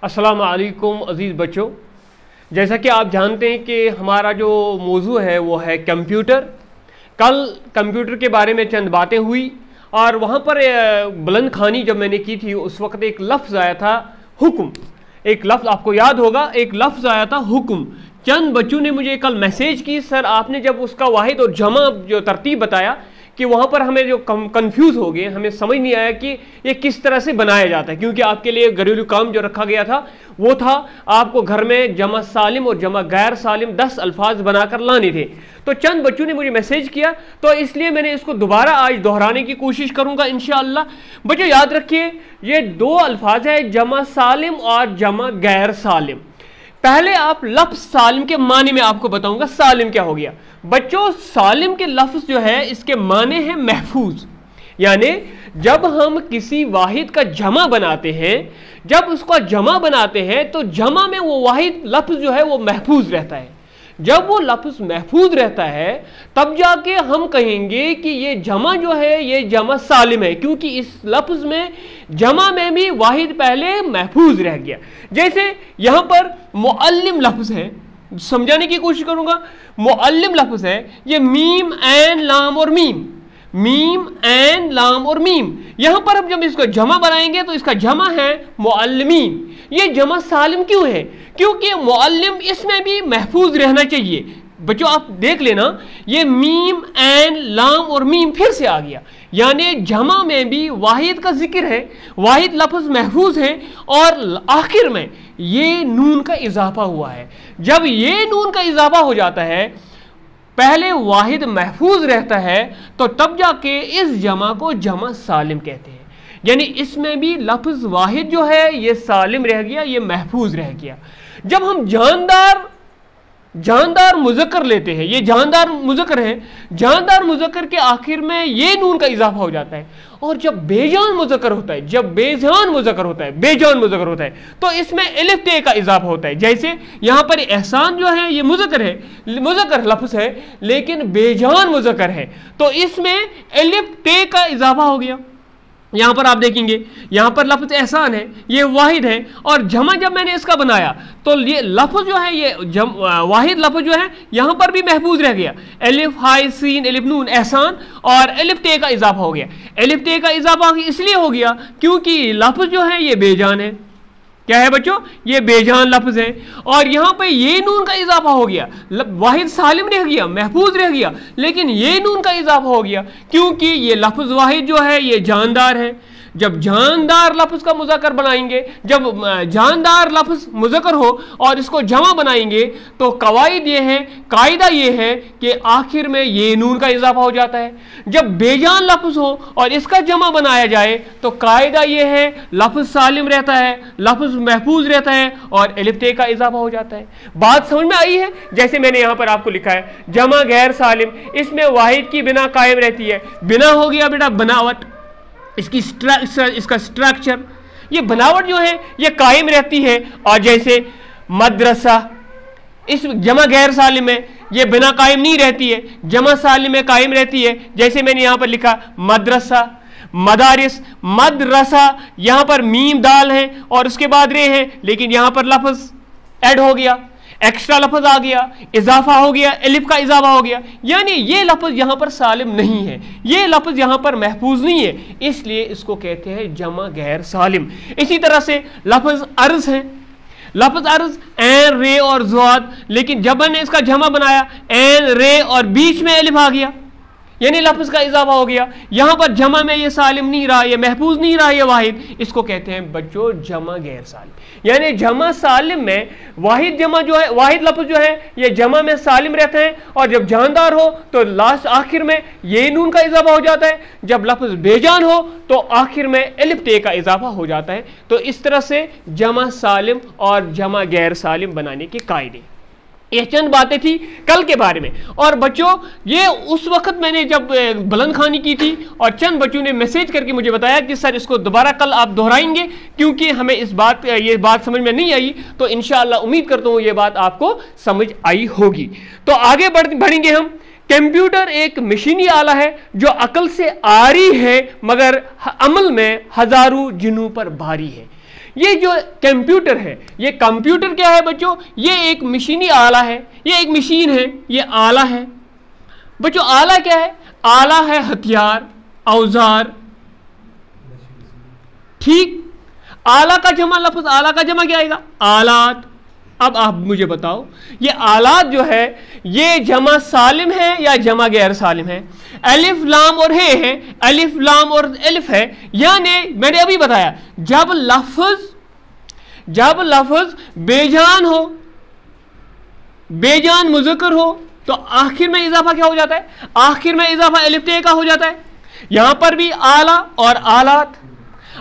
अस्सलामु अलैकुम अज़ीज़ बच्चों, जैसा कि आप जानते हैं कि हमारा जो मौजू है वो है कंप्यूटर। कल कंप्यूटर के बारे में चंद बातें हुई और वहाँ पर बुलंद खानी जब मैंने की थी उस वक्त एक लफ्ज़ आया था हुक्म। एक लफ्ज़ आपको याद होगा, एक लफ्ज़ आया था हुक्म। चंद बच्चों ने मुझे कल मैसेज की, सर आपने जब उसका वाहिद और जमा जो तरतीब बताया कि वहाँ पर हमें जो कंफ्यूज हो गए, हमें समझ नहीं आया कि ये किस तरह से बनाया जाता है, क्योंकि आपके लिए घरेलू काम जो रखा गया था वो था आपको घर में जमा सालिम और जमा गैर सालिम 10 अल्फाज बनाकर लाने थे। तो चंद बच्चों ने मुझे मैसेज किया, तो इसलिए मैंने इसको दोबारा आज दोहराने की कोशिश करूँगा इंशाअल्लाह। बच्चों याद रखिए, ये 2 अल्फाज है, जमा सालिम और जमा गैर सालिम। पहले आप लफ्ज़ सालिम के माने में आपको बताऊंगा सालिम क्या हो गया। बच्चों सालिम के लफ्ज़ जो है इसके माने हैं महफूज, यानी जब हम किसी वाहिद का जमा बनाते हैं, जब उसका जमा बनाते हैं तो जमा में वो वाहिद लफ्ज़ जो है वो महफूज रहता है। जब वो लफ्ज़ महफूज रहता है तब जाके हम कहेंगे कि ये जमा जो है ये जमा सालिम है, क्योंकि इस लफ्ज़ में जमा में भी वाहिद पहले महफूज रह गया। जैसे यहाँ पर मुअल्लिम लफ्ज़ है, समझाने की कोशिश करूँगा। मुअल्लिम लफ्ज़ है, ये मीम ऐन लाम और मीम, मीम ऐन लाम और मीम। यहाँ पर अब जब इसको जमा बनाएंगे तो इसका जमा है मुअल्लिमीन। ये जमा सालिम क्यों है? क्योंकि मुअल्लिम इसमें भी महफूज रहना चाहिए। बच्चों आप देख लेना, ये मीम ऐन लाम और मीम फिर से आ गया, यानी जमा में भी वाहिद का जिक्र है, वाहिद लफ्ज़ महफूज है और आखिर में ये नून का इजाफा हुआ है। जब ये नून का इजाफा हो जाता है, पहले वाहिद महफूज रहता है, तो तब जाके इस जमा को जमा सालिम कहते हैं। यानी इसमें भी लफ्ज़ वाहिद जो है ये सालिम रह गया, ये महफूज रह गया। जब हम जानदार मुज़क्कर लेते हैं, ये जानदार मुज़क्कर है, जानदार मुज़क्कर के आखिर में ये नून का इजाफा हो जाता है। और जब बेजान मुज़क्कर होता है, जब बेजान मुज़क्कर होता है, बेजान मुज़क्कर होता है, तो इसमें अलिफ ते का इजाफा होता है। जैसे यहाँ पर एहसान जो है ये मुज़क्कर है, मुज़क्कर लफ्ज़ है लेकिन बेजान मुज़क्कर है, तो इसमें अलिफ ते का इजाफा हो गया। यहाँ पर आप देखेंगे, यहाँ पर लफ्ज़ एहसान है, ये वाहिद है, और जमा जब मैंने इसका बनाया तो ये लफ्ज़ जो है ये वाहिद लफ्ज़ जो है यहाँ पर भी महफूज रह गया। अलिफ हाई सीन अलिफ नून एहसान और अलिफ ते का इजाफा हो गया। अलिफ ते का इजाफा इसलिए हो गया क्योंकि लफ्ज़ जो है ये बेजान है। क्या है बच्चों? ये बेजान लफ्ज़ है, और यहाँ पे ये नून का इजाफा हो गया। वाहिद सालिम रह गया, महफूज रह गया, लेकिन ये नून का इजाफा हो गया क्योंकि ये लफ्ज़ वाहिद जो है ये जानदार है। जब जानदार लफ्ज़ का मुज़क्कर बनाएंगे, जब जानदार लफ्ज़ मुज़क्कर हो और इसको जमा बनाएंगे तो कवायद ये है, कायदा ये है कि आखिर में ये नून का इजाफा हो जाता है। जब बेजान लफ्ज़ हो और इसका जमा बनाया जाए तो कायदा ये है लफ्ज़ सालिम रहता है, लफ्ज़ महफूज रहता है और अलिफ ते का इजाफा हो जाता है। बात समझ में आई है? जैसे मैंने यहाँ पर आपको लिखा है जमा गैर सालिम, इसमें वाहिद की बिना कायम रहती है। बिना हो गया बेटा बनावट, इसका स्ट्रक्चर, ये बनावट जो है ये कायम रहती है। और जैसे मदरसा, इस जमा गैर सालिम में ये बिना कायम नहीं रहती है, जमा सालिम में कायम रहती है। जैसे मैंने यहाँ पर लिखा मदरसा, मदारिस, मदरसा, यहाँ पर मीम दाल है और उसके बाद रे है, लेकिन यहाँ पर लफ्ज़ ऐड हो गया, एक्स्ट्रा लफ्ज़ आ गया, इजाफा हो गया, अलिफ का इजाफा हो गया, यानी ये लफ्ज़ यहाँ पर सालिम नहीं है, ये लफ्ज़ यहाँ पर महफूज नहीं है, इसलिए इसको कहते हैं जमा गैर सालिम। इसी तरह से लफ्ज़ अर्ज़ है, लफ्ज़ अर्ज़ ऐन रे और ज़ुआद, लेकिन जब मैंने इसका जमा बनाया ऐन रे और बीच में अलिफ आ गया, यानी लफ्ज़ का इजाफा हो गया। यहाँ पर जमा में ये सालिम नहीं रहा, ये महफूज नहीं रहा, ये वाहिद, इसको कहते हैं बच्चों जमा गैर सालिम। यानी जमा सालिम में वाहिद जमा जो है, वाहिद लफ्ज़ जो है ये जमा में सालिम रहता है, और जब जानदार हो तो लास्ट आखिर में ये नून का इजाफा हो जाता है। जब लफ्ज़ बेजान हो तो आखिर में अलिफ ते का इजाफा हो जाता है। तो इस तरह से जमा सालिम और जमा गैर सालिम बनाने के कायदे। ये चंद बातें थी कल के बारे में। और बच्चों ये उस वक्त मैंने जब बुलंद खानी की थी और चंद बच्चों ने मैसेज करके मुझे बताया कि सर इसको दोबारा कल आप दोहराएंगे, क्योंकि हमें ये बात समझ में नहीं आई। तो इंशाअल्लाह उम्मीद करता हूँ ये बात आपको समझ आई होगी। तो आगे बढ़ेंगे हम। कंप्यूटर एक मशीनी आला है जो अकल से आरी है मगर अमल में हजारों जिन्हों पर भारी है। ये जो कंप्यूटर है, ये कंप्यूटर क्या है बच्चों? ये एक मशीनी आला है, ये एक मशीन है, ये आला है बच्चों। आला क्या है? आला है हथियार, औजार। ठीक, आला का जमा, लफ्ज आला का जमा क्या आएगा? आलात। अब आप मुझे बताओ, ये आलात जो है ये जमा सालिम है या जमा गैर सालिम है? अलिफ लाम और हे है, अलिफ लाम और अलिफ है, यानी मैंने अभी बताया जब लफ्ज बेजान हो, बेजान मुज़क्कर हो, तो आखिर में इजाफा क्या हो जाता है? आखिर में इजाफा अलिफ ते का हो जाता है। यहां पर भी आला और आलात,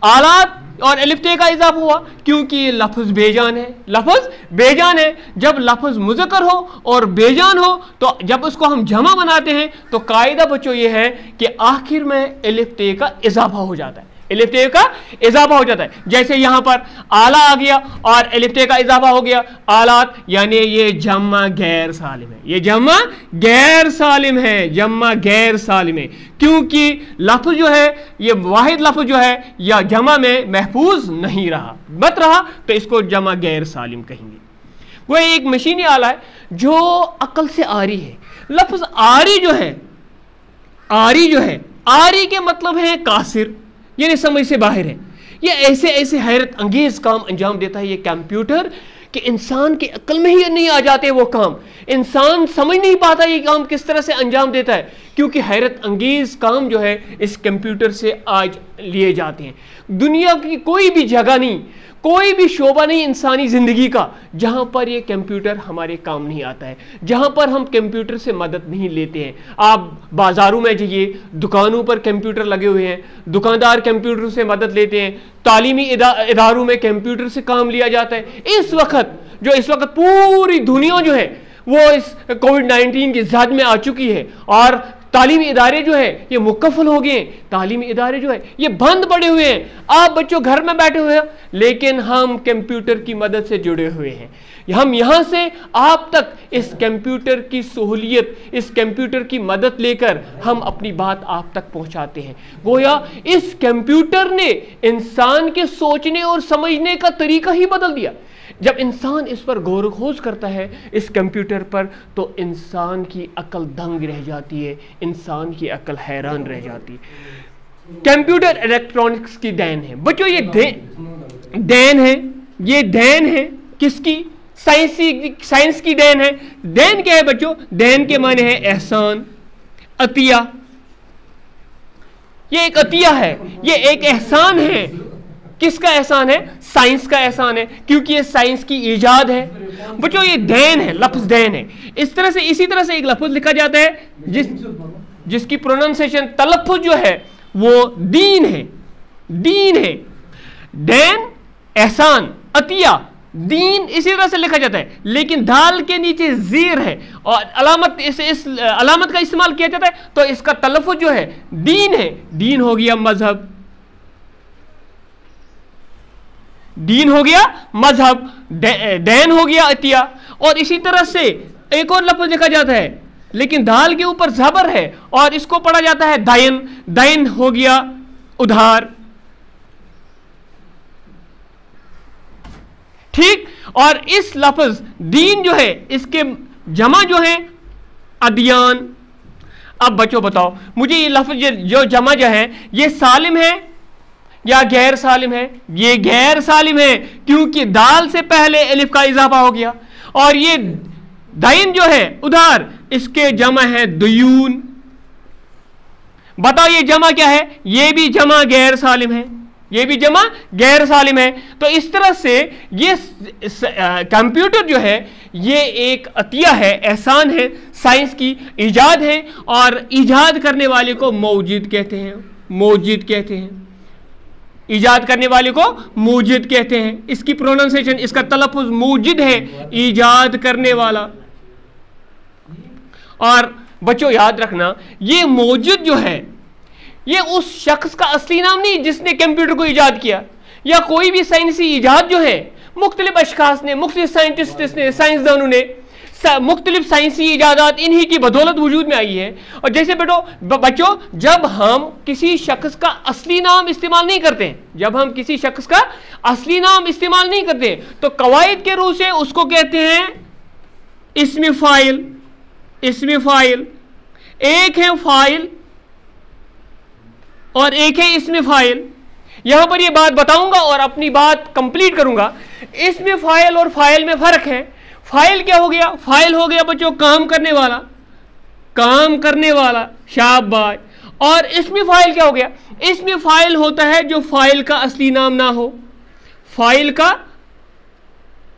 आलात और अलिफ ते का इजाफा हुआ क्योंकि ये लफ्ज बेजान है, लफ्ज बेजान है। जब लफ्ज मुज़क्कर हो और बेजान हो तो जब उसको हम जमा बनाते हैं तो कायदा बच्चों ये है कि आखिर में अलिफ ते का इजाफा हो जाता है, अलिफ ते का इजाफा हो जाता है। जैसे यहां पर आला आ गया और अलिफ ते का इजाफा हो गया आलात, यानी ये जम्मा गैर सालिम है, ये जम्मा गैर सालिम है, जम्मा गैर सालिम है क्योंकि लफ्ज जो है ये वाहिद लफ्ज जो है या जमा में महफूज नहीं रहा, बत रहा, तो इसको जमा गैर सालिम कहेंगे। वो एक मशीनी आला है जो अकल से आरी है। लफ्ज आरी जो है, आरी जो है, आरी के मतलब है कासिर, यानी समझ से बाहर है। ये ऐसे ऐसे हैरत अंगेज काम अंजाम देता है ये कंप्यूटर कि इंसान के अकल में ही नहीं आ जाते वो काम, इंसान समझ नहीं पाता ये काम किस तरह से अंजाम देता है, क्योंकि हैरत अंगेज काम जो है इस कंप्यूटर से आज लिए जाते हैं। दुनिया की कोई भी जगह नहीं, कोई भी शोबा नहीं इंसानी जिंदगी का जहां पर ये कंप्यूटर हमारे काम नहीं आता है, जहां पर हम कंप्यूटर से मदद नहीं लेते हैं। आप बाजारों में जाइए, दुकानों पर कंप्यूटर लगे हुए हैं, दुकानदार कंप्यूटर से मदद लेते हैं, तालीमी इदारों में कंप्यूटर से काम लिया जाता है। इस वक्त पूरी दुनिया जो है वो इस कोविड-19 की जद में आ चुकी है और तालीमी इदारे जो है ये मुकफ़ल हो गए हैं, तालीमी इदारे जो है ये बंद पड़े हुए हैं। आप बच्चों घर में बैठे हुए हैं लेकिन हम कंप्यूटर की मदद से जुड़े हुए हैं। हम यहां से आप तक इस कंप्यूटर की सहूलियत, इस कंप्यूटर की मदद लेकर हम अपनी बात आप तक पहुंचाते हैं। गोया इस कंप्यूटर ने इंसान के सोचने और समझने का तरीका ही बदल दिया। जब इंसान इस पर गौर खोज करता है इस कंप्यूटर पर, तो इंसान की अकल दंग रह जाती है, इंसान की अकल हैरान रह जाती है। कंप्यूटर इलेक्ट्रॉनिक्स की देन है बच्चों, ये देन है, ये देन है किसकी? साइंस की देन है। देन क्या है बच्चों? देन के माने है एहसान, अतिया। ये एक अतिया है, ये एक एहसान है। किसका एहसान है? साइंस का एहसान है, क्योंकि ये साइंस की ईजाद है बच्चों। ये देन है, लफ्ज देन है। इसी तरह से एक लफ्ज लिखा जाता है जिसकी प्रोनाउंसिएशन तलफ्फुज जो है वो दीन है, दीन है। देन, एहसान, अतिया, दीन इसी तरह से लिखा जाता है, लेकिन दाल के नीचे जीर है और अलामत इस अलामत का इस्तेमाल किया जाता है, तो इसका तलफ्फुज जो है दीन है। दीन हो गया मजहब, दीन हो गया मजहब, दैन हो गया अतिया। और इसी तरह से एक और लफ्ज लिखा जाता है लेकिन दाल के ऊपर जबर है और इसको पढ़ा जाता है दायन। दायन हो गया उधार, ठीक। और इस लफ्ज दीन जो है इसके जमा जो है अदियान। अब बच्चों बताओ मुझे ये लफ्ज जो जमा जो है ये सालिम है या गैर सालिम है? ये गैर सालिम है क्योंकि दाल से पहले अलिफ का इजाफा हो गया। और ये दाइन जो है उधार, इसके जमा है दुयून। बताओ ये जमा क्या है? ये भी जमा गैर सालिम है, ये भी जमा गैर सालिम है। तो इस तरह से ये कंप्यूटर जो है ये एक अतिया है, एहसान है, साइंस की ईजाद है। और ईजाद करने वाले को मौजूद कहते हैं, मौजूद कहते हैं। ईजाद करने वाले को मूजिद कहते हैं। इसकी प्रोनाउंसिएशन, इसका तलफ्फुज मूजिद है, ईजाद करने वाला। और बच्चों याद रखना ये मौजूद जो है ये उस शख्स का असली नाम नहीं जिसने कंप्यूटर को ईजाद किया, या कोई भी साइंसी ईजाद जो है मुख्तलिफ अशखास ने, मुख्तलिफ साइंटिस्ट ने, साइंसदानों ने, मुख्तलिफ साइंसी इजादात इन्हीं की बदौलत वजूद में आई है। और जैसे बच्चों, जब हम किसी शख्स का असली नाम इस्तेमाल नहीं करते हैं, जब हम किसी शख्स का असली नाम इस्तेमाल नहीं करते तो कवायद के रूह से उसको कहते हैं इस्म फाइल। इस्म फाइल, एक है फाइल और एक है इस्म फाइल। यहां पर ये बात बताऊंगा और अपनी बात कंप्लीट करूंगा। इसमें फाइल और फाइल में फर्क है। फाइल क्या हो गया? फाइल हो गया बच्चों काम करने वाला, काम करने वाला, शाबाश। और इसमें फाइल क्या हो गया? इसमें फाइल होता है जो फाइल का असली नाम ना हो, फाइल का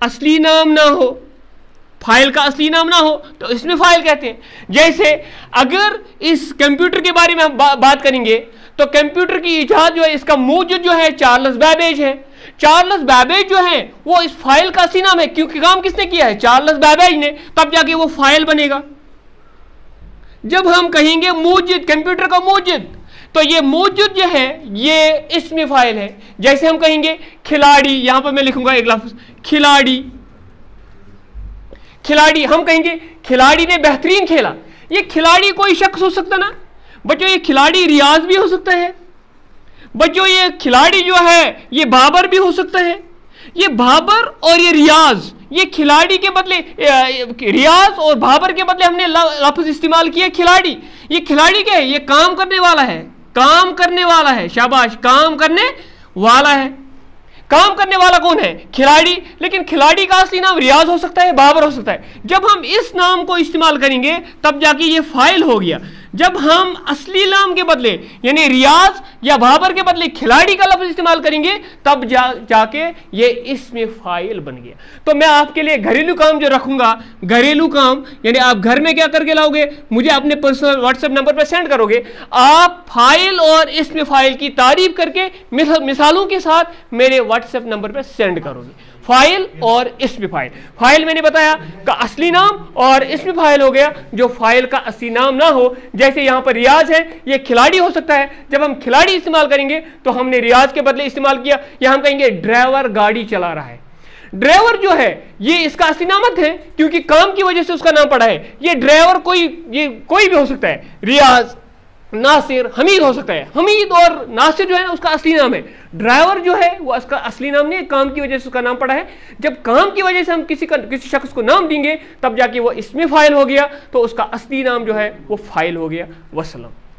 असली नाम ना हो, फाइल का असली नाम ना हो तो इसमें फाइल कहते हैं। जैसे अगर इस कंप्यूटर के बारे में हम बात करेंगे तो कंप्यूटर की इजाद जो है, इसका मूजिद जो है चार्ल्स बैबेज है। चार्ल्स बैबेज जो है वो इस फाइल का असली नाम है, क्योंकि काम किसने किया है? चार्ल्स बैबेज ने, तब जाके वो फाइल बनेगा। जब हम कहेंगे मूजिद, कंप्यूटर का मूजिद, तो ये मूजिद जो है ये इसमें फाइल है। जैसे हम कहेंगे खिलाड़ी, यहां पर मैं लिखूंगा एक लफ्ज खिलाड़ी। खिलाड़ी, हम कहेंगे खिलाड़ी ने बेहतरीन खेला। ये खिलाड़ी कोई शख्स हो सकता ना बच्चों, ये खिलाड़ी रियाज भी हो सकता है बच्चों। ये खिलाड़ी जो है ये बाबर भी हो सकता है। ये बाबर और ये रियाज, ये खिलाड़ी के बदले रियाज और बाबर के बदले हमने लफ्ज इस्तेमाल किया खिलाड़ी। ये खिलाड़ी क्या है? ये काम करने वाला है, काम करने वाला है, शाबाश, काम करने वाला है। काम करने वाला कौन है? खिलाड़ी। लेकिन खिलाड़ी का असली नाम रियाज हो सकता है, बाबर हो सकता है। जब हम इस नाम को इस्तेमाल करेंगे तब जाके ये फाइल हो गया। जब हम असली नाम के बदले यानी रियाज या बाबर के बदले खिलाड़ी का लफ्ज इस्तेमाल करेंगे तब जाके ये इसमें फाइल बन गया। तो मैं आपके लिए घरेलू काम जो रखूंगा, घरेलू काम यानी आप घर में क्या करके लाओगे, मुझे अपने पर्सनल व्हाट्सएप नंबर पर सेंड करोगे। आप फाइल और इसमें फाइल की तारीफ करके मिसालों के साथ मेरे व्हाट्सएप नंबर पर सेंड करोगे। फाइल और इसमें फाइल, फाइल मैंने बताया का असली नाम और इसमें फाइल हो गया जो फाइल का असली नाम ना हो। जैसे यहां पर रियाज है, ये खिलाड़ी हो सकता है। जब हम खिलाड़ी इस्तेमाल करेंगे तो हमने रियाज के बदले इस्तेमाल किया। या हम कहेंगे ड्राइवर गाड़ी चला रहा है। ड्राइवर जो है ये इसका असली नामत है क्योंकि काम की वजह से उसका नाम पड़ा है। ये ड्राइवर कोई भी हो सकता है, रियाज, नासिर, हमीद हो सकता है। हमीद और नासिर जो है उसका असली नाम है। ड्राइवर जो है वो उसका असली नाम नहीं है, काम की वजह से उसका नाम पड़ा है। जब काम की वजह से हम किसी शख्स को नाम देंगे तब जाके वो इसमें फाइल हो गया, तो उसका असली नाम जो है वो फाइल हो गया। वसलम।